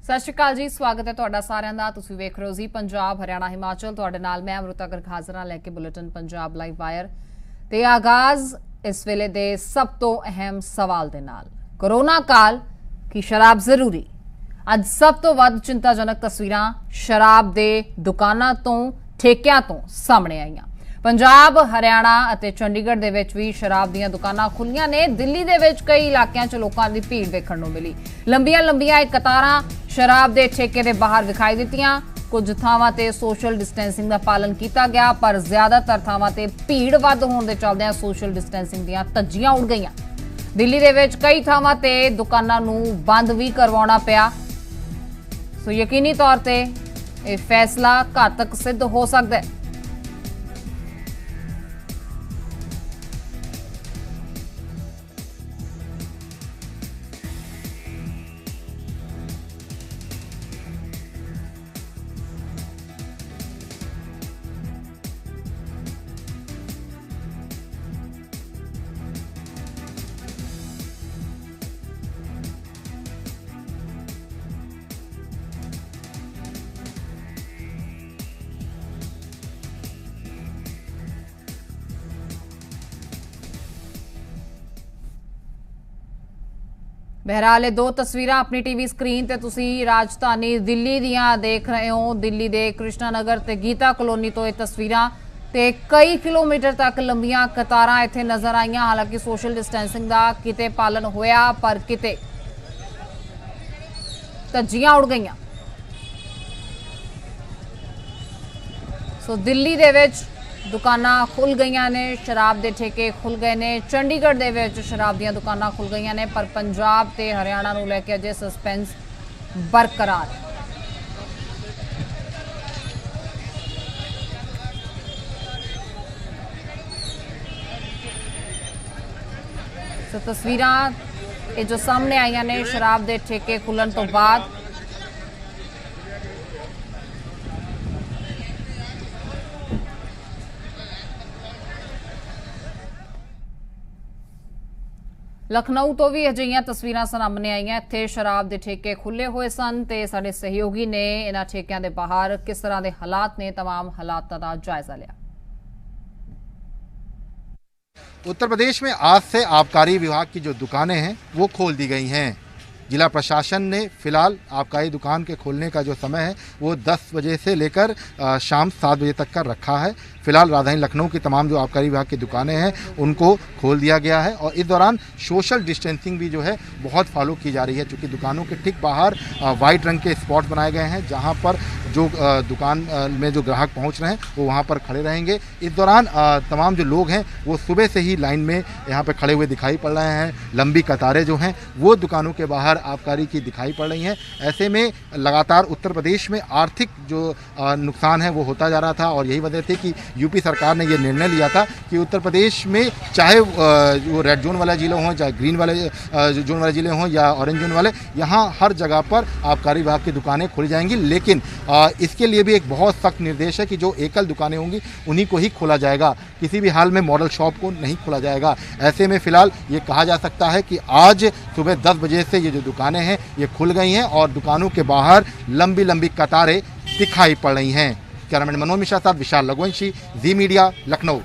सत श्री अकाल जी, स्वागत है तुहाडा सारिਆਂ ਦਾ। ਤੁਸੀਂ ਵੇਖ ਰਹੇ ਹੋ ਜੀ पंजाब हरियाणा हिमाचल। ਤੁਹਾਡੇ ਨਾਲ मैं अमृता गर्ग हाज़र हां लैके बुलेटिन पंजाब लाइव वायर ते आगाज़ इस वेले दे सब तो अहम सवाल दे नाल। कोरोना काल की शराब जरूरी। अज सब तो वध चिंताजनक तस्वीरां शराब दे दुकानां तो ठेकियां तो सामने आईयां। पंजाब हरियाणा अते चंडीगढ़ दे विच भी शराब दीयां दुकानां खुलियां ने। दिल्ली दे विच कई इलाकिਆਂ च लोकां दी भीड़ वेखण नूं मिली। लंबियां कतारां शराब दे ठेके दे बाहर विखाई दित्तियां। कुछ थावां ते सोशल डिस्टेंसिंग दा पालन कीता गया, पर ज्यादातर थावां ते भीड़ वध होण दे चलदिआं सोशल डिस्टेंसिंग दीयां धज्जियां उड़ गईआं। दिल्ली दे विच कई थावां ते दुकानां नूं बंद भी करवाउणा पिया। सो यकीनी तौर ते इह फैसला घातक सिद्ध हो सकदा है। बहरहाल दो तस्वीरां अपनी टीवी स्क्रीन ते तुसी राजधानी दिल्ली दियां देख रहे हो। दिल्ली दे कृष्णा नगर ते गीता कॉलोनी तो ये तस्वीरां ते कई किलोमीटर तक लंबियां कतारां इत्थे नजर आईयां। हालांकि सोशल डिस्टेंसिंग दा किते पालन होया, पर किते धज्जियां उड़ गईयां। सो दिल्ली दे विच दुकानां खुल गईयां ने, शराब दे ठेके खुल गए ने। चंडीगढ़ दे विच शराब दीयां दुकानां खुल गईयां ने, पर पंजाब ते हरियाणा नूं लैके अजे सस्पेंस बरकरार है। सो तस्वीरां ये जो सामने आईयां ने शराब दे ठेके खुलण तो बाद। लखनऊ तो भी अजिहियां तस्वीरां सामने आईयां। इत्थे शराब दे ठेके खुले हुए सन ते साडे सहयोगी ने इन्हां ठेकियां दे बाहर किस तरह दे हालात ने तमाम हालात दा जायजा लिया। उत्तर प्रदेश में आज से आबकारी विभाग की जो दुकानें हैं वो खोल दी गई हैं। जिला प्रशासन ने फिलहाल आबकारी दुकान के खोलने का जो समय है वो 10 बजे से लेकर शाम 7 बजे तक का रखा है। फिलहाल राजधानी लखनऊ की तमाम जो आबकारी विभाग की दुकानें हैं उनको खोल दिया गया है, और इस दौरान सोशल डिस्टेंसिंग भी जो है बहुत फॉलो की जा रही है। चूँकि दुकानों के ठीक बाहर वाइट रंग के स्पॉट बनाए गए हैं, जहाँ पर जो दुकान में जो ग्राहक पहुँच रहे हैं वो वहाँ पर खड़े रहेंगे। इस दौरान तमाम जो लोग हैं वो सुबह से ही लाइन में यहाँ पर खड़े हुए दिखाई पड़ रहे हैं। लंबी कतारें जो हैं वो दुकानों के बाहर आबकारी की दिखाई पड़ रही हैं। ऐसे में लगातार उत्तर प्रदेश में आर्थिक जो नुकसान है वो होता जा रहा था, और यही वजह थी कि यूपी सरकार ने ये निर्णय लिया था कि उत्तर प्रदेश में चाहे वो रेड जोन वाले ज़िले हों, चाहे ग्रीन वाले जोन वाले ज़िले हों या ऑरेंज जोन वाले, यहाँ हर जगह पर आबकारी विभाग की दुकानें खोली जाएंगी। लेकिन इसके लिए भी एक बहुत सख्त निर्देश है कि जो एकल दुकानें होंगी उन्हीं को ही खोला जाएगा, किसी भी हाल में मॉडल शॉप को नहीं खोला जाएगा। ऐसे में फिलहाल ये कहा जा सकता है कि आज सुबह 10 बजे से ये जो दुकानें हैं ये खुल गई हैं, और दुकानों के बाहर लंबी लंबी कतारें दिखाई पड़ रही हैं। कैमरामैन मनोज मिश्रा साथ विशाल लघुवंशी, जी मीडिया, लखनऊ।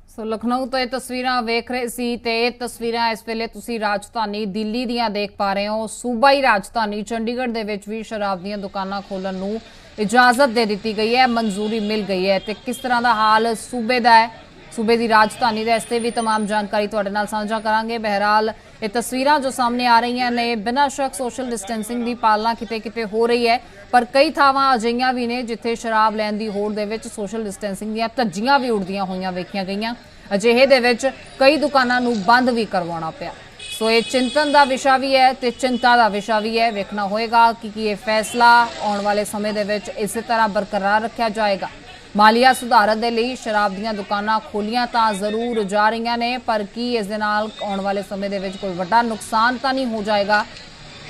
सो लखनऊ तो ये तस्वीरां वेख रहे सी ते ये तस्वीरां इस वेले तुसी राजधानी दिल्ली दियां देख पा रहे हो। सूबाई राजधानी चंडीगढ़ दे विच भी शराब दीयां दुकानां खोलण नूं इजाजत दे दित्ती गई है, मंजूरी मिल गई है। ते किस तरह दा हाल सूबे दा है, सूबे की राजधानी का, इससे भी तमाम जानकारी तुहाडे नाल साझा करांगे। बहरहाल ये तस्वीरां जो सामने आ रही हैं ने बिना शक सोशल डिस्टेंसिंग की पालना किते किते हो रही है, पर कई थावां अजिहियां भी ने जिथे शराब लैण दी होड़ दे विच सोशल डिस्टेंसिंग दीयां धज्जियां भी उड़दियां होईयां वेखीआं गईयां। अजिहे दे विच कई दुकानां नूं बंद भी करवाउणा पिया। सो ये चिंतन का विषय भी है ते चिंता का विषय भी है। वेखना होएगा कि ये फैसला आने वाले समय दे विच इसी तरह बरकरार रखा जाएगा। मालिया सुधार दे लई शराब दीयां दुकानां खोलियां तां जरूर जा रही ने, पर की इस दे नाल आने वाले समय दे विच कोई वड्डा नुकसान तां नहीं हो जाएगा?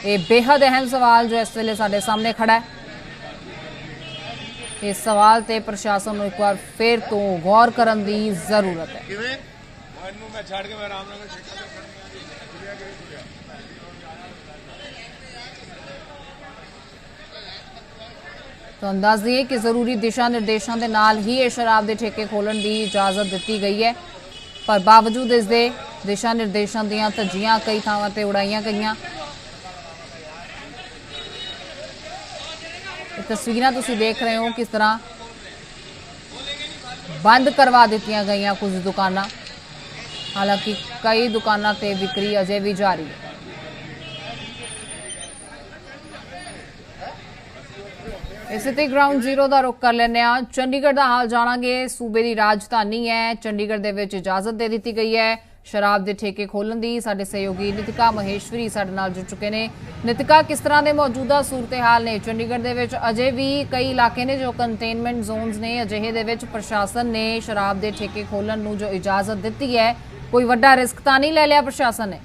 ये बेहद अहम सवाल जो इस वेले साडे सामने खड़ा है। इस सवाल ते प्रशासन नूं एक बार फिर तो गौर करन दी जरूरत है। ਤੁਹਾਨੂੰ ਦੱਸ ਦਈਏ ਕਿ ਜ਼ਰੂਰੀ ਦਿਸ਼ਾ ਨਿਰਦੇਸ਼ਾਂ ਦੇ ਨਾਲ ਹੀ ਇਹ ਸ਼ਰਾਬ ਦੇ ਠੇਕੇ ਖੋਲ੍ਹਣ ਦੀ ਇਜਾਜ਼ਤ ਦਿੱਤੀ ਗਈ ਹੈ, ਪਰ ਬਾਵਜੂਦ ਇਸ ਦੇ ਦਿਸ਼ਾ ਨਿਰਦੇਸ਼ਾਂ ਦੀਆਂ ਧੱਜੀਆਂ ਕਈ ਥਾਵਾਂ ਤੇ ਉਡਾਈਆਂ ਗਈਆਂ। ਇਹ ਤਸਵੀਰਾਂ ਤੁਸੀਂ ਦੇਖ ਰਹੇ ਹੋ ਕਿਸ ਤਰ੍ਹਾਂ ਬੰਦ ਕਰਵਾ ਦਿੱਤੀਆਂ ਗਈਆਂ ਕੁਝ ਦੁਕਾਨਾਂ। ਹਾਲਾਂਕਿ ਕਈ ਦੁਕਾਨਾਂ ਤੇ ਵਿਕਰੀ ਅਜੇ ਵੀ ਜਾਰੀ ਹੈ। ਇਸੇ ਤੇ ਗਰਾਊਂਡ ਜ਼ੀਰੋ ਦਾ ਰੁਖ ਕਰ ਲੈਂਦੇ ਹਾਂ। ਚੰਡੀਗੜ੍ਹ ਦਾ ਹਾਲ ਜਾਣਾਂਗੇ। ਸੂਬੇ ਦੀ ਰਾਜਧਾਨੀ ਹੈ ਚੰਡੀਗੜ੍ਹ ਦੇ ਵਿੱਚ ਇਜਾਜ਼ਤ ਦੇ ਦਿੱਤੀ ਗਈ ਹੈ ਸ਼ਰਾਬ ਦੇ ਠੇਕੇ ਖੋਲ੍ਹਣ ਦੀ। ਸਾਡੇ ਸਹਿਯੋਗੀ ਨਿਤਿਕਾ ਮਹੇਸ਼ਵਰੀ ਸਾਡੇ ਨਾਲ ਜੁੜ ਚੁੱਕੇ ਨੇ। ਨਿਤਿਕਾ, ਕਿਸ ਤਰ੍ਹਾਂ ਦੇ ਮੌਜੂਦਾ ਸੂਰਤ-ਏ-ਹਾਲ ਨੇ? ਚੰਡੀਗੜ੍ਹ ਦੇ ਵਿੱਚ ਅਜੇ ਵੀ ਕਈ ਇਲਾਕੇ ਨੇ ਜੋ ਕੰਟੇਨਮੈਂਟ ਜ਼ੋਨਸ ਨੇ, ਅਜਿਹੇ ਦੇ ਵਿੱਚ ਪ੍ਰਸ਼ਾਸਨ ਨੇ ਸ਼ਰਾਬ ਦੇ ਠੇਕੇ ਖੋਲ੍ਹਣ ਨੂੰ ਜੋ ਇਜਾਜ਼ਤ ਦਿੱਤੀ ਹੈ, ਕੋਈ ਵੱਡਾ ਰਿਸਕ ਤਾਂ ਨਹੀਂ ਲੈ ਲਿਆ ਪ੍ਰਸ਼ਾਸਨ ਨੇ?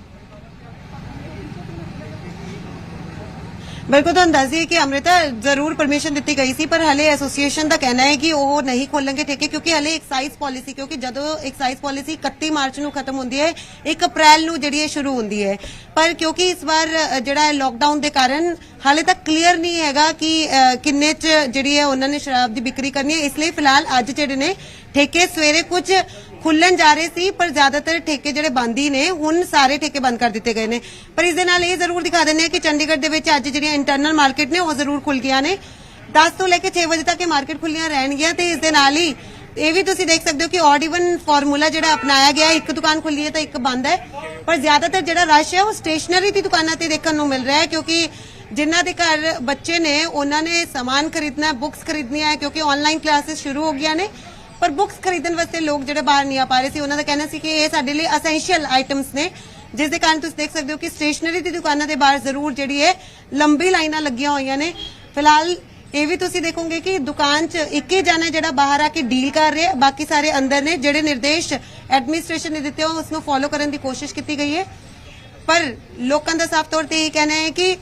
बिल्कुल ਤੁਹਾਨੂੰ ਦੱਸ ਦਈਏ ਕਿ ਅੰਮ੍ਰਿਤਾ ਜ਼ਰੂਰ ਪਰਮਿਸ਼ਨ ਦਿੱਤੀ ਗਈ ਸੀ, ਪਰ ਹਲੇ ਐਸੋਸੀਏਸ਼ਨ ਦਾ ਕਹਿਣਾ ਹੈ ਕਿ ਉਹ ਨਹੀਂ ਖੋਲਣਗੇ ਠੇਕੇ, ਕਿਉਂਕਿ ਹਲੇ ਐਕਸਾਈਜ਼ ਪਾਲਿਸੀ, ਕਿਉਂਕਿ ਜਦੋਂ ਐਕਸਾਈਜ਼ ਪਾਲਿਸੀ 31 ਮਾਰਚ ਨੂੰ ਖਤਮ ਹੁੰਦੀ ਹੈ, 1 ਅਪ੍ਰੈਲ ਨੂੰ ਜਿਹੜੀ ਇਹ ਸ਼ੁਰੂ ਹੁੰਦੀ ਹੈ। ਪਰ ਕਿਉਂਕਿ ਇਸ ਵਾਰ ਜਿਹੜਾ ਹੈ ਲੋਕਡਾਊਨ ਦੇ ਕਾਰਨ ਹਾਲੇ ਤੱਕ ਕਲੀਅਰ ਨਹੀਂ ਹੈਗਾ ਕਿ ਕਿੰਨੇ ਚ ਜਿਹੜੀ ਹੈ ਉਹਨਾਂ ਨੇ ਸ਼ਰਾਬ ਦੀ ਵਿਕਰੀ ਕਰਨੀ ਹੈ। ਇਸ ਲਈ ਫਿਲਹਾਲ ਅੱਜ ਜਿਹੜੇ ਨੇ ਠੇਕੇ ਸਵੇਰੇ ਕੁਝ ਖੁੱਲਣ ਜਾ ਰਹੇ ਸੀ, ਪਰ ਜ਼ਿਆਦਾਤਰ ਠੇਕੇ ਜਿਹੜੇ ਬੰਦ ਹੀ ਨੇ। ਹੁਣ ਸਾਰੇ ਠੇਕੇ ਬੰਦ ਕਰ ਦਿੱਤੇ ਗਏ ਨੇ। ਪਰ ਇਸ ਦੇ ਨਾਲ ਇਹ ਜ਼ਰੂਰ ਦਿਖਾ ਦਿੰਦੇ ਆ ਕਿ ਚੰਡੀਗੜ੍ਹ ਦੇ ਵਿੱਚ ਅੱਜ ਜਿਹੜੀਆਂ ਇੰਟਰਨਲ ਮਾਰਕੀਟ ਨੇ ਉਹ ਜ਼ਰੂਰ ਖੁੱਲ ਗਈਆਂ ਨੇ। 10 ਤੋਂ ਲੈ ਕੇ 6 ਵਜੇ ਤੱਕ ਇਹ ਮਾਰਕੀਟ ਖੁੱਲੀਆਂ ਰਹਿਣਗੀਆਂ। ਤੇ ਇਸ ਦੇ ਨਾਲ ਹੀ ਇਹ ਵੀ ਤੁਸੀਂ ਦੇਖ ਸਕਦੇ ਹੋ ਕਿ ਆਡ ਇਵਨ ਫਾਰਮੂਲਾ ਜਿਹੜਾ ਅਪਣਾਇਆ ਗਿਆ, ਇੱਕ ਦੁਕਾਨ ਖੁੱਲੀ ਹੈ ਤਾਂ ਇੱਕ ਬੰਦ ਹੈ। ਪਰ ਜ਼ਿਆਦਾਤਰ ਜਿਹੜਾ ਰਸ਼ ਹੈ ਉਹ ਸਟੇਸ਼ਨਰੀ ਦੀ ਦੁਕਾਨਾਂ ਤੇ ਦੇਖਣ ਨੂੰ ਮਿਲ ਰਿਹਾ ਹੈ, ਕਿਉਂਕਿ ਜਿਨ੍ਹਾਂ ਦੇ ਘਰ ਬੱਚੇ ਨੇ ਉਹਨਾਂ ਨੇ ਸਾਮਾਨ ਖਰੀਦਣਾ, ਬੁੱਕਸ ਖਰੀਦਣੀਆਂ ਹੈ, ਕਿਉਂਕਿ ਆਨਲਾਈਨ ਕਲਾਸਿਸ ਸ਼ੁਰੂ ਹੋ ਗਈਆਂ ਨੇ। ਪਰ ਬੁੱਕਸ ਖਰੀਦਣ ਵਾਸਤੇ ਲੋਕ ਜਿਹੜੇ ਬਾਹਰ ਨਹੀਂ ਆ ਪਾ ਰਹੇ ਸੀ। ਉਹਨਾਂ ਦਾ ਕਹਿਣਾ ਸੀ ਕਿ ਇਹ ਸਾਡੇ ਲਈ ਅਸੈਂਸ਼ੀਅਲ ਆਈਟਮਸ ਨੇ, ਜਿਸ ਦੇ ਕਾਰਨ ਤੁਸੀਂ ਦੇਖ ਸਕਦੇ ਹੋ ਕਿ ਸਟੇਸ਼ਨਰੀ ਦੀ ਦੁਕਾਨਾਂ ਦੇ ਬਾਹਰ ਜ਼ਰੂਰ ਜਿਹੜੀ ਹੈ ਲੰਬੀ ਲਾਈਨਾਂ ਲੱਗੀਆਂ ਹੋਈਆਂ ਨੇ। ਫਿਲਹਾਲ ਇਹ ਵੀ ਤੁਸੀਂ ਦੇਖੋਗੇ ਕਿ ਦੁਕਾਨ 'ਚ ਇੱਕ ਹੀ ਜਣਾ ਜਿਹੜਾ ਬਾਹਰ ਆ ਕੇ ਡੀਲ ਕਰ ਰਿਹਾ, ਬਾਕੀ ਸਾਰੇ ਅੰਦਰ ਨੇ। ਜਿਹੜੇ ਨਿਰਦੇਸ਼ ਐਡਮਿਨਿਸਟ੍ਰੇਸ਼ਨ ਨੇ ਦਿੱਤੇ ਉਸ ਨੂੰ ਫੋਲੋ ਕਰਨ ਦੀ ਕੋਸ਼ਿਸ਼ ਕੀਤੀ ਗਈ ਹੈ। ਪਰ ਲੋਕਾਂ ਦਾ ਸਾਫ਼ ਤੌਰ ਤੇ ਇਹ ਕਹਿਣਾ ਹੈ ਕਿ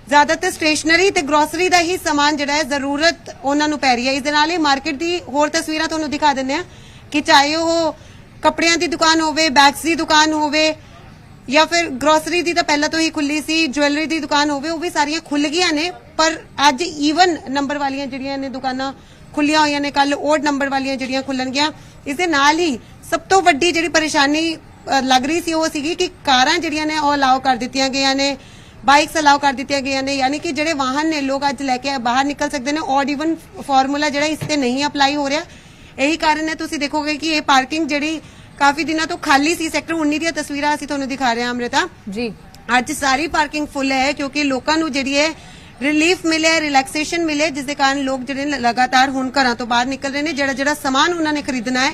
ਜ਼ਿਆਦਾਤਰ ਸਟੇਸ਼ਨਰੀ ਤੇ ਗਰੋਸਰੀ ਦਾ ਹੀ ਸਮਾਨ ਜਿਹੜਾ ਹੈ ਜ਼ਰੂਰਤ ਉਹਨਾਂ ਨੂੰ ਪੈ ਰਹੀ ਹੈ। ਇਸ ਦੇ ਨਾਲ ਹੀ ਮਾਰਕੀਟ ਦੀ ਹੋਰ ਤਸਵੀਰਾਂ ਤੁਹਾਨੂੰ ਦਿਖਾ ਦਿੰਦੇ ਆ ਕਿ ਚਾਹੇ ਉਹ ਕੱਪੜਿਆਂ ਦੀ ਦੁਕਾਨ ਹੋਵੇ, ਬੈਗਸ ਦੀ ਦੁਕਾਨ ਹੋਵੇ, ਜਾਂ ਫਿਰ ਗਰੋਸਰੀ ਦੀ ਤਾਂ ਪਹਿਲਾਂ ਤੋਂ ਹੀ ਖੁੱਲੀ ਸੀ, ਜੁਐਲਰੀ ਦੀ ਦੁਕਾਨ ਹੋਵੇ, ਉਹ ਵੀ ਸਾਰੀਆਂ ਖੁੱਲ ਗਈਆਂ ਨੇ। ਪਰ ਅੱਜ ਈਵਨ ਨੰਬਰ ਵਾਲੀਆਂ ਜਿਹੜੀਆਂ ਨੇ ਦੁਕਾਨਾਂ ਖੁੱਲੀਆਂ ਹੋਈਆਂ ਨੇ, ਕੱਲ ਓਡ ਨੰਬਰ ਵਾਲੀਆਂ ਜਿਹੜੀਆਂ ਖੁੱਲਣਗੀਆਂ। ਇਸ ਦੇ ਨਾਲ ਹੀ ਸਭ ਤੋਂ ਵੱਡੀ ਜਿਹੜੀ ਪਰੇਸ਼ਾਨੀ ਲੱਗ ਰਹੀ ਸੀ ਉਹ ਸੀਗੀ ਕਿ ਕਾਰਾਂ ਜਿਹੜੀਆਂ ਨੇ ਉਹ ਅਲਾਓ ਕਰ ਦਿੱਤੀਆਂ ਗਈਆਂ ਨੇ, ਬਾਈਕਸ ਅਲਾਓ ਕਰ ਦਿੱਤੀਆਂ ਗਈਆਂ ਨੇ, ਯਾਨੀ ਕਿ ਜਿਹੜੇ ਵਾਹਨ ਨੇ ਲੋਕ ਅੱਜ ਲੈ ਕੇ ਬਾਹਰ ਨਿਕਲ ਸਕਦੇ ਨੇ। ਆਡ ਇਵਨ ਫਾਰਮੂਲਾ ਜਿਹੜਾ ਇਸ ਤੇ ਨਹੀਂ ਅਪਲਾਈ ਹੋ ਰਿਹਾ। ਇਹੀ ਕਾਰਨ ਹੈ, ਤੁਸੀਂ ਦੇਖੋਗੇ ਕਿ ਇਹ ਪਾਰਕਿੰਗ ਜਿਹੜੀ ਕਾਫੀ ਦਿਨਾਂ ਤੋਂ ਖਾਲੀ ਸੀ, ਸੈਕਟਰ 19 ਦੀਆਂ ਤਸਵੀਰਾਂ ਅਸੀਂ ਤੁਹਾਨੂੰ ਦਿਖਾ ਰਹੇ ਹਾਂ ਅੰਮ੍ਰਿਤਾ ਜੀ। ਅੱਜ ਸਾਰੀ ਪਾਰਕਿੰਗ ਫੁੱਲ ਹੈ, ਕਿਉਂਕਿ ਲੋਕਾਂ ਨੂੰ ਜਿਹੜੀ ਹੈ ਰਿਲੀਫ ਮਿਲੇ, ਰਿਲੈਕਸੇਸ਼ਨ ਮਿਲੇ, ਜਿਸ ਦੇ ਕਾਰਨ ਲੋਕ ਜਿਹੜੇ ਲਗਾਤਾਰ ਹੁਣ ਘਰਾਂ ਤੋਂ ਬਾਹਰ ਨਿਕਲ ਰਹੇ ਨੇ। ਜਿਹੜਾ ਸਮਾਨ ਉਹਨਾਂ ਨੇ ਖਰੀਦਣਾ ਹੈ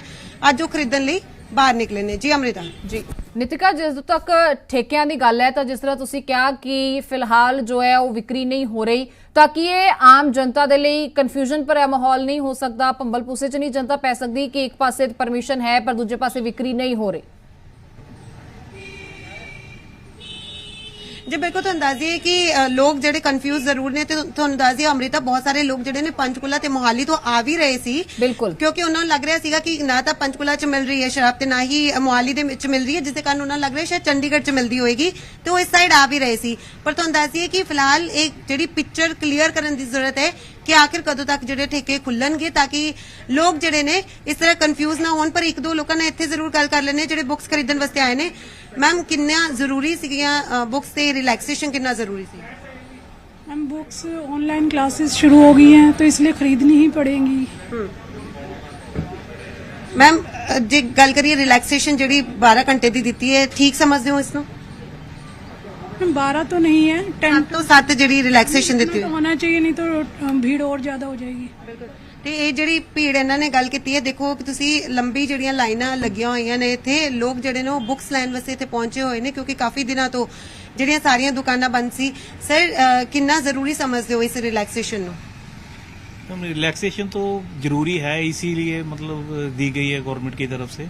ਅੱਜ ਉਹ ਖਰੀਦਣ ਲਈ ਬਾਹਰ ਨਿਕਲੇ ਨੇ। ਜੀ ਅੰਮ੍ਰਿਤਾ ਜੀ। ਨਿਤਿਕਾ, ਜਦੋਂ ਤੱਕ ਠੇਕਿਆਂ ਦੀ ਗੱਲ ਹੈ ਤਾਂ ਜਿਸ ਤਰ੍ਹਾਂ ਤੁਸੀਂ ਕਿਹਾ ਕਿ ਫਿਲਹਾਲ ਜੋ ਹੈ ਉਹ ਵਿਕਰੀ ਨਹੀਂ ਹੋ ਰਹੀ, ਤਾਂ ਕਿ ਇਹ ਆਮ ਜਨਤਾ ਦੇ ਲਈ ਕਨਫਿਊਜ਼ਨ ਭਰਿਆ ਮਾਹੌਲ ਨਹੀਂ ਹੋ ਸਕਦਾ? ਭੰਬਲ ਭੂਸੇ 'ਚ ਨਹੀਂ ਜਨਤਾ ਪੈ ਸਕਦੀ ਕਿ ਇੱਕ ਪਾਸੇ ਪਰਮਿਸ਼ਨ ਹੈ ਪਰ ਦੂਜੇ ਪਾਸੇ ਵਿਕਰੀ ਨਹੀਂ ਹੋ ਰਹੀ? जी बिल्कुल ਤੁਹਾਨੂੰ ਦੱਸ ਦਈਏ ਕਿ ਲੋਕ ਜਿਹੜੇ ਕਨਫਿਊਜ਼ ਜ਼ਰੂਰ ਨੇ। ਤੇ ਤੁਹਾਨੂੰ ਦੱਸ ਦਈਏ ਅੰਮ੍ਰਿਤਾ, ਬਹੁਤ ਸਾਰੇ ਲੋਕ ਜਿਹੜੇ ਨੇ ਪੰਚਕੂਲਾ ਤੇ ਮੋਹਾਲੀ ਤੋਂ ਆ ਵੀ ਰਹੇ ਸੀ, ਬਿਲਕੁਲ, ਕਿਉਂਕਿ ਉਹਨਾਂ ਨੂੰ ਲੱਗ ਰਿਹਾ ਸੀਗਾ ਕਿ ਨਾ ਤਾਂ ਪੰਚਕੂਲਾ 'ਚ ਮਿਲ ਰਹੀ ਹੈ ਸ਼ਰਾਬ ਤੇ ਨਾ ਹੀ ਮੋਹਾਲੀ ਦੇ ਵਿੱਚ ਮਿਲ ਰਹੀ ਹੈ, ਜਿਸ ਦੇ ਕਾਰਨ ਉਹਨਾਂ ਨੂੰ ਲੱਗ ਰਿਹਾ ਸ਼ਾਇਦ ਚੰਡੀਗੜ੍ਹ 'ਚ ਮਿਲਦੀ ਹੋਏਗੀ, ਤੇ ਉਹ ਇਸ ਸਾਈਡ ਆ ਵੀ ਰਹੇ ਸੀ। ਪਰ ਤੁਹਾਨੂੰ ਦੱਸ ਦਈਏ ਕਿ ਫਿਲਹਾਲ ਇਹ ਜਿਹੜੀ ਪਿਕਚਰ ਕਲੀਅਰ ਕਰਨ ਦੀ ਜ਼ਰੂਰਤ ਹੈ ਕਿ ਆਖਿਰ ਕਦੋਂ ਤੱਕ ਜਿਹੜੇ ਠੇਕੇ ਖੁੱਲਣਗੇ, ਤਾਂ ਕਿ ਲੋਕ ਜਿਹੜੇ ਨੇ ਇਸ ਤਰ੍ਹਾਂ ਕਨਫਿਊਜ਼ ਨਾ ਹੋਣ। ਪਰ ਇੱਕ ਦੋ ਲੋਕਾਂ ਨੇ ਇੱਥੇ ਜ਼ਰੂਰ ਗੱਲ ਕਰ ਲੈਣੇ ਜਿਹੜੇ ਬੁੱਕਸ ਖਰੀਦਣ ਵਾਸਤੇ ਆਏ ਨੇ। ਮੈਮ, ਕਿੰਨਾ ਜ਼ਰੂਰੀ ਸੀਗੀਆਂ ਬੁੱਕਸ ਤੇ ਰਿਲੈਕसेशन कितना जरूरी थी? मैम, बुक्स ऑनलाइन क्लासेस शुरू हो गई हैं तो इसलिए खरीदनी ही पड़ेंगी। मैम, जे गल करिए रिलैक्सेशन जी 12 घंटे की दी है, ठीक समझते हो इसको? 12 तो नहीं है, 10 तो 7 जी रिलैक्सेशन दी होना चाहिए, नहीं तो भीड़ और ज्यादा हो जाएगी। ਤੇ ਇਹ ਜਿਹੜੀ ਭੀੜ ਇਹਨਾਂ ਨੇ ਗੱਲ ਕੀਤੀ ਹੈ, ਦੇਖੋ ਕਿ ਤੁਸੀਂ ਲੰਬੀ ਜਿਹੜੀਆਂ ਲਾਈਨਾਂ ਲੱਗੀਆਂ ਹੋਈਆਂ ਨੇ ਇੱਥੇ। ਲੋਕ ਜਿਹੜੇ ਨੇ ਉਹ ਬੁੱਕਸ ਲੈਣ ਵਾਸਤੇ ਇੱਥੇ ਪਹੁੰਚੇ ਹੋਏ ਨੇ, ਕਿਉਂਕਿ ਕਾਫੀ ਦਿਨਾਂ ਤੋਂ ਜਿਹੜੀਆਂ ਸਾਰੀਆਂ ਦੁਕਾਨਾਂ ਬੰਦ ਸੀ। ਸਰ, ਕਿੰਨਾ ਜ਼ਰੂਰੀ ਸਮਝਦੇ ਹੋ ਇਸ ਰਿਲੈਕसेशन ਨੂੰ? रिलैक्सेशन तो जरूरी है, इसीलिए मतलब दी गई है गवर्नमेंट की तरफ से।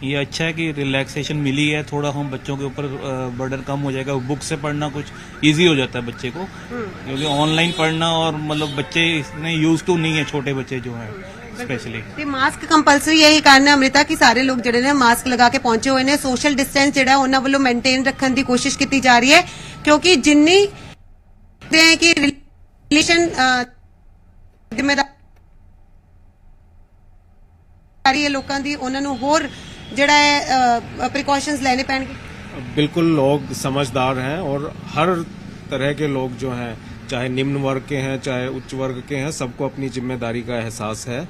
ये अच्छा है कि रिलैक्सेशन मिली है, थोड़ा हम बच्चों के ऊपर बर्डन कम हो जाएगा। बुक से पढ़ना कुछ इजी हो जाता है बच्चे को, क्योंकि ऑनलाइन पढ़ना और मतलब बच्चे इतने यूज टू नहीं है, छोटे बच्चे जो हैं स्पेशली। ਤੇ ਮਾਸਕ ਕੰਪਲਸਰੀ ਇਹੀ ਕਾਰਨ ਹੈ ਅਮ੍ਰਿਤਾ ਕਿ ਸਾਰੇ ਲੋਕ ਜਿਹੜੇ ਨੇ ਮਾਸਕ ਲਗਾ ਕੇ ਪਹੁੰਚੇ ਹੋਏ ਨੇ। ਸੋਸ਼ਲ ਡਿਸਟੈਂਸ ਜਿਹੜਾ ਉਹਨਾਂ ਵੱਲੋਂ ਮੇਨਟੇਨ ਰੱਖਣ ਦੀ ਕੋਸ਼ਿਸ਼ ਕੀਤੀ ਜਾ ਰਹੀ ਹੈ, ਕਿਉਂਕਿ ਜਿੰਨੀ ਕਿ ਰਿਲੇਸ਼ਨ ਜ਼ਿੰਮੇਵਾਰੀ ਹੈ ਲੋਕਾਂ ਦੀ, ਉਹਨਾਂ ਨੂੰ ਹੋਰ ਜਿਹੜਾ ਹੈ ਪ੍ਰੀਕਾਸ਼ਨਸ ਲੈਣੇ ਪੈਣਗੇ। बिल्कुल लोग समझदार हैं और हर तरह के लोग जो हैं, चाहे निम्न वर्ग के हैं चाहे उच्च वर्ग के हैं, सबको अपनी जिम्मेदारी का एहसास है।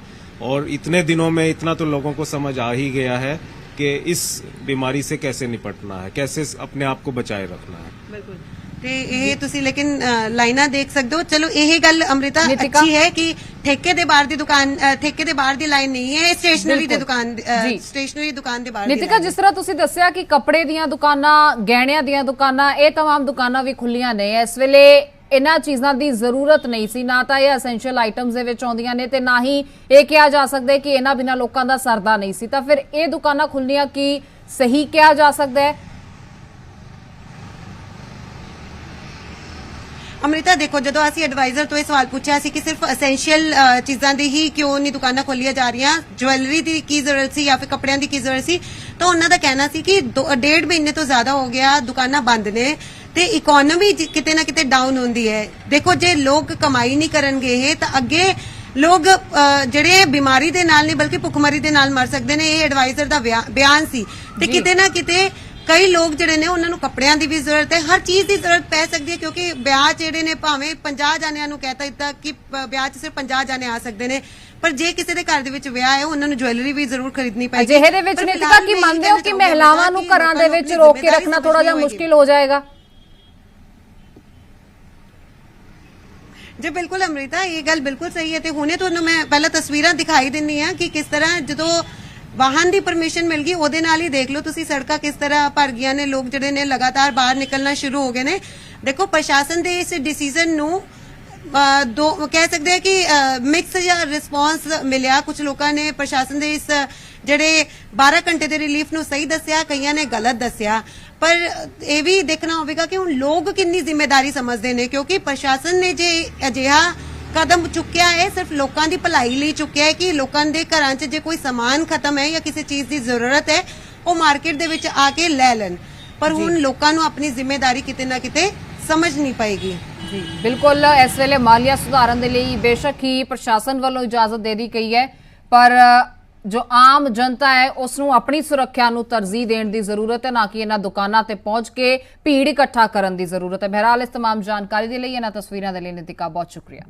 और इतने दिनों में इतना तो लोगों को समझ आ ही गया है कि इस बीमारी से कैसे निपटना है, कैसे अपने आप को बचाए रखना है। ਬਿਲਕੁਲ ਤੇ ਇਹ ਤੁਸੀਂ ਲੇਕਿਨ ਲਾਈਨਾਂ ਦੇਖ ਸਕਦੇ ਹੋ। ਚਲੋ ਇਹ ਗੱਲ ਅੰਮ੍ਰਿਤਾ ਨੀਤਿਕਾ? ਅੱਛੀ ਹੈ ਕਿ ਠੇਕੇ ਦੇ ਬਾਹਰ ਦੀ ਦੁਕਾਨ, ਠੇਕੇ ਦੇ ਬਾਹਰ ਦੀ ਲਾਈਨ ਨਹੀਂ ਹੈ, ਸਟੇਸ਼ਨਰੀ ਦੇ ਦੁਕਾਨ, ਜੀ। ਸਟੇਸ਼ਨਰੀ ਦੁਕਾਨ ਦੇ ਬਾਹਰ ਦੀ ਨੀਤਿਕਾ, ਜਿਸ ਤਰ੍ਹਾਂ ਤੁਸੀਂ ਦੱਸਿਆ ਕਿ ਕੱਪੜੇ ਦੀਆਂ ਦੁਕਾਨਾਂ, ਗਹਿਣਿਆਂ ਦੀਆਂ ਦੁਕਾਨਾਂ, ਇਹ तमाम ਦੁਕਾਨਾਂ ਵੀ ਖੁੱਲੀਆਂ ਨੇ ਇਸ ਵੇਲੇ। ਇਹਨਾਂ ਚੀਜ਼ਾਂ ਦੀ ਜ਼ਰੂਰਤ ਨਹੀਂ ਸੀ, ਨਾ ਤਾਂ ਇਹ ਐਸੈਂਸ਼ੀਅਲ ਆਈਟਮਸ ਦੇ ਵਿੱਚ ਆਉਂਦੀਆਂ ਨੇ ਤੇ ਨਾ ਹੀ ਇਹ ਕਿਹਾ ਜਾ ਸਕਦਾ ਹੈ ਕਿ ਇਹਨਾਂ ਬਿਨਾਂ ਲੋਕਾਂ ਦਾ ਸਰਦਾ ਨਹੀਂ ਸੀ, ਤਾਂ ਫਿਰ ਇਹ ਦੁਕਾਨਾਂ ਖੁੱਲੀਆਂ ਕੀ ਸਹੀ ਕਿਹਾ ਜਾ ਸਕਦਾ ਹੈ? ਅੰਮ੍ਰਿਤਾ ਦੇਖੋ, ਜਦੋਂ ਅਸੀਂ ਐਡਵਾਈਜ਼ਰ ਤੋਂ ਇਹ ਸਵਾਲ ਪੁੱਛਿਆ ਸੀ ਕਿ ਸਿਰਫ ਐਸੈਂਸ਼ੀਅਲ ਚੀਜ਼ਾਂ ਦੀ ਹੀ ਕਿਉਂ ਨਹੀਂ ਦੁਕਾਨਾਂ ਖੋਲੀਆਂ ਜਾ ਰਹੀਆਂ, ਜੁਐਲਰੀ ਦੀ ਕੀ ਜ਼ਰੂਰਤ ਸੀ ਜਾਂ ਫਿਰ ਕੱਪੜਿਆਂ ਦੀ ਕੀ ਜ਼ਰੂਰਤ ਸੀ, ਤਾਂ ਉਹਨਾਂ ਦਾ ਕਹਿਣਾ ਸੀ ਕਿ 1.5 ਮਹੀਨੇ ਤੋਂ ਜ਼ਿਆਦਾ ਹੋ ਗਿਆ ਦੁਕਾਨਾਂ ਬੰਦ ਨੇ ਤੇ ਇਕਨੋਮੀ ਕਿਤੇ ਨਾ ਕਿਤੇ ਡਾਊਨ ਹੁੰਦੀ ਹੈ। ਦੇਖੋ, ਜੇ ਲੋਕ ਕਮਾਈ ਨਹੀਂ ਕਰਨਗੇ ਇਹ ਤਾਂ ਅੱਗੇ ਲੋਕ ਜਿਹੜੇ ਬਿਮਾਰੀ ਦੇ ਨਾਲ ਨਹੀਂ ਬਲਕਿ ਭੁੱਖਮਰੀ ਦੇ ਨਾਲ ਮਰ ਸਕਦੇ ਨੇ। ਇਹ ਐਡਵਾਈਜ਼ਰ ਦਾ ਬਿਆਨ ਸੀ ਤੇ ਕਿਤੇ ਨਾ ਕਿਤੇ ਕਈ ਲੋਕ ਜਿਹੜੇ ਨੇ ਉਹਨਾਂ ਨੂੰ ਕੱਪੜਿਆਂ ਦੀ ਵੀ ਜ਼ਰੂਰਤ ਹੈ, ਹਰ ਚੀਜ਼ ਦੀ ਜ਼ਰੂਰਤ ਪੈ ਸਕਦੀ ਹੈ, ਕਿਉਂਕਿ ਵਿਆਹ ਜਿਹੜੇ ਨੇ ਭਾਵੇਂ 50 ਜਾਨਿਆਂ ਨੂੰ ਕਹਿਤਾ ਦਿੱਤਾ ਕਿ ਵਿਆਹ 'ਚ ਸਿਰਫ 50 ਜਾਨੇ ਆ ਸਕਦੇ ਨੇ, ਪਰ ਜੇ ਕਿਸੇ ਦੇ ਘਰ ਦੇ ਵਿੱਚ ਵਿਆਹ ਹੈ ਉਹਨਾਂ ਨੂੰ ਜੁਐਲਰੀ ਵੀ ਜ਼ਰੂਰ ਖਰੀਦਣੀ ਪਏਗੀ। ਅਜਿਹੇ ਦੇ ਵਿੱਚ ਨੀਤਿਕਾ ਕੀ ਮੰਨਦੇ ਹੋ ਕਿ ਮਹਿਲਾਵਾਂ ਨੂੰ ਘਰਾਂ ਦੇ ਵਿੱਚ ਰੋਕ ਕੇ ਰੱਖਣਾ ਥੋੜਾ ਜਿਹਾ ਮੁਸ਼ਕਿਲ ਹੋ ਜਾਏਗਾ? ਜੀ ਬਿਲਕੁਲ ਅੰਮ੍ਰਿਤਾ, ਇਹ ਗੱਲ ਬਿਲਕੁਲ ਸਹੀ ਹੈ ਤੇ ਹੁਣੇ ਤੁਹਾਨੂੰ ਮੈਂ ਪਹਿਲਾਂ ਤਸਵੀਰਾਂ ਦਿਖਾਈ ਦਿੰਨੀ ਆ ਕਿ ਕਿਸ ਤਰ੍ਹਾਂ ਜਦੋਂ ਵਾਹਨ ਦੀ ਪਰਮਿਸ਼ਨ ਮਿਲ ਗਈ ਉਹਦੇ ਨਾਲ ਹੀ ਦੇਖ ਲਓ ਤੁਸੀਂ ਸੜਕਾਂ ਕਿਸ ਤਰ੍ਹਾਂ ਭਰ ਗਈਆਂ ਨੇ, ਲੋਕ ਜਿਹੜੇ ਨੇ ਲਗਾਤਾਰ ਬਾਹਰ ਨਿਕਲਣਾ ਸ਼ੁਰੂ ਹੋ ਗਏ ਨੇ। ਦੇਖੋ, ਪ੍ਰਸ਼ਾਸਨ ਦੇ ਇਸ ਡਿਸੀਜਨ ਨੂੰ ਦੋ ਕਹਿ ਸਕਦੇ ਆ ਕਿ ਮਿਕਸ ਜਿਹਾ ਰਿਸਪੌਂਸ ਮਿਲਿਆ। ਕੁਝ ਲੋਕਾਂ ਨੇ ਪ੍ਰਸ਼ਾਸਨ ਦੇ ਇਸ ਜਿਹੜੇ 12 ਘੰਟੇ ਦੇ ਰਿਲੀਫ ਨੂੰ ਸਹੀ ਦੱਸਿਆ, ਕਈਆਂ ਨੇ ਗਲਤ ਦੱਸਿਆ, ਪਰ ਇਹ ਵੀ ਦੇਖਣਾ ਹੋਵੇਗਾ ਕਿ ਹੁਣ ਲੋਕ ਕਿੰਨੀ ਜ਼ਿੰਮੇਵਾਰੀ ਸਮਝਦੇ ਨੇ, ਕਿਉਂਕਿ ਪ੍ਰਸ਼ਾਸਨ ਨੇ ਜੇ ਅਜਿਹਾ ਕਦਮ ਚੁੱਕਿਆ ਹੈ ਸਿਰਫ ਲੋਕਾਂ ਦੀ ਭਲਾਈ ਲਈ ਚੁੱਕਿਆ ਹੈ ਕਿ ਲੋਕਾਂ ਦੇ ਘਰਾਂ 'ਚ ਜੇ ਕੋਈ ਸਮਾਨ ਖਤਮ ਹੈ ਜਾਂ ਕਿਸੇ ਚੀਜ਼ ਦੀ ਜ਼ਰੂਰਤ ਹੈ ਉਹ ਮਾਰਕੀਟ ਦੇ ਵਿੱਚ ਆ ਕੇ ਲੈ ਲੈਣ, ਪਰ ਹੁਣ ਲੋਕਾਂ ਨੂੰ ਆਪਣੀ ਜ਼ਿੰਮੇਵਾਰੀ ਕਿਤੇ ਨਾ ਕਿਤੇ ਸਮਝਣੀ ਪਏਗੀ। ਜੀ ਬਿਲकुल, ਇਸ ਵੇਲੇ ਮਾਲੀਆ ਸੁਧਾਰਨ ਦੇ ਲਈ ਬੇਸ਼ੱਕ ਹੀ ਪ੍ਰਸ਼ਾਸਨ ਵੱਲੋਂ ਇਜਾਜ਼ਤ ਦੇ ਦਿੱਤੀ ਗਈ ਹੈ, ਪਰ ਜੋ ਆਮ ਜਨਤਾ ਹੈ ਉਸ ਨੂੰ ਆਪਣੀ ਸੁਰੱਖਿਆ ਨੂੰ ਤਰਜੀਹ ਦੇਣ ਦੀ ਜ਼ਰੂਰਤ ਹੈ, ਨਾ ਕਿ ਇਹਨਾਂ ਦੁਕਾਨਾਂ ਤੇ ਪਹੁੰਚ ਕੇ ਭੀੜ ਇਕੱਠਾ ਕਰਨ ਦੀ ਜ਼ਰੂਰਤ ਹੈ। ਬਹਰਾਲ, ਇਸ तमाम ਜਾਣਕਾਰੀ ਦੇ ਲਈ, ਇਹਨਾਂ ਤਸਵੀਰਾਂ ਦੇ ਲਈ ਨੀਤਿਕਾ ਬਹੁਤ ਸ਼ੁਕਰੀਆ।